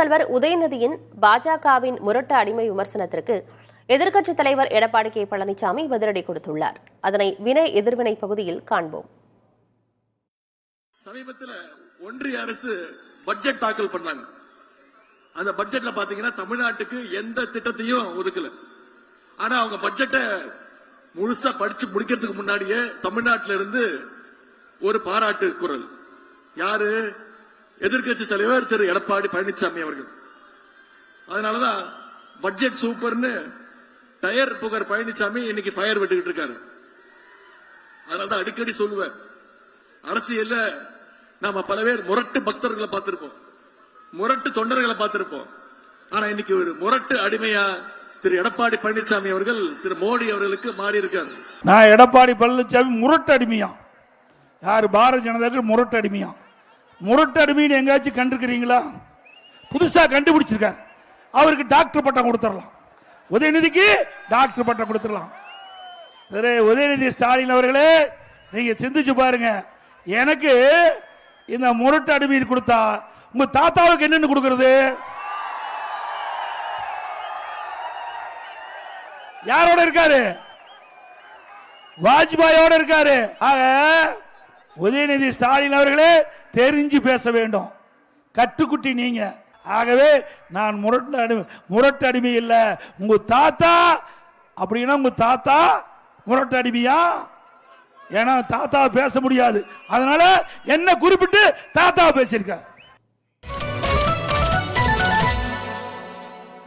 முதல்வர் உதயநிதியின் பாஜகவின் முரட்டு அடிமை விமர்சனத்திற்கு எதிர்க்கட்சித் தலைவர் எடப்பாடி கே பழனிசாமி பதிலடி கொடுத்துள்ளார். அதனை வினை எதிர்வினை பகுதியில் காண்போம். சமீபத்தில் ஒன்றிய அரசு பட்ஜெட் தாக்கல் பண்ணாங்க. அந்த பட்ஜெட்ல பாத்தீங்கன்னா தமிழ்நாட்டுக்கு எந்த திட்டத்தையும் ஒதுக்கல. ஆனா அவங்க பட்ஜெட்டை முழுசா படிச்சு முடிக்கிறதுக்கு முன்னாடியே தமிழ்நாட்டில இருந்து ஒரு பாராட்டு குரல். யாரு? எதிர்க்கட்சி தலைவர் திரு எடப்பாடி பழனிசாமி அவர்கள். அதனாலதான் பட்ஜெட் சூப்பர்னு டயர் புகர் பழனிசாமி இன்னைக்கு ஃபயர் விட்டுக்கிட்டு இருக்காரு. அதனாலதான் அடிக்கடி சொல்லுவேன், அரசியல்ல நாம பல பேர் முரட்டு பக்தர்களை பார்த்திருப்போம், முரட்டு தொண்டர்களை பார்த்திருப்போம். ஆனா இன்னைக்கு ஒரு முரட்டு அடிமையா திரு எடப்பாடி பழனிசாமி அவர்கள் திரு மோடி அவர்களுக்கு மாறி இருக்காரு. நான் எடப்பாடி பழனிசாமி முரட்டு அடிமையா? யாரு? பாரதிய ஜனதாக்கு முரட்டு அடிமையா? முரட்டு அடிமைன்னு எங்காச்சும் கண்டிருக்கிறீங்களா? புதுசா கண்டுபிடிச்சிருக்காரு. அவருக்கு டாக்டர் பட்டம் கொடுத்துடலாம், உதயநிதிக்கு டாக்டர் பட்டம் கொடுத்துடலாம். உதயநிதி ஸ்டாலின் அவர்களே, நீங்க சிந்திச்சு பாருங்க. எனக்கு இந்த முரட்டு அடிமைன்னு கொடுத்தா உங்க தாத்தாவுக்கு என்னன்னு கொடுக்கிறது? யாரோட இருக்காரு? வாஜ்பாயோட இருக்காரு. ஆக உதயநிதி ஸ்டாலின் அவர்களே தெரிஞ்சு பேச வேண்டும். கட்டுக்குட்டி நீங்க. ஆகவே நான் முரட்டு அடிமை இல்ல. உங்க தாத்தா அப்படின்னா உங்க தாத்தா முரட்டு அடிமையா? ஏன்னா தாத்தா பேச முடியாது, அதனால என்ன குறிப்பிட்டு தாத்தா பேசியிருக்கார்.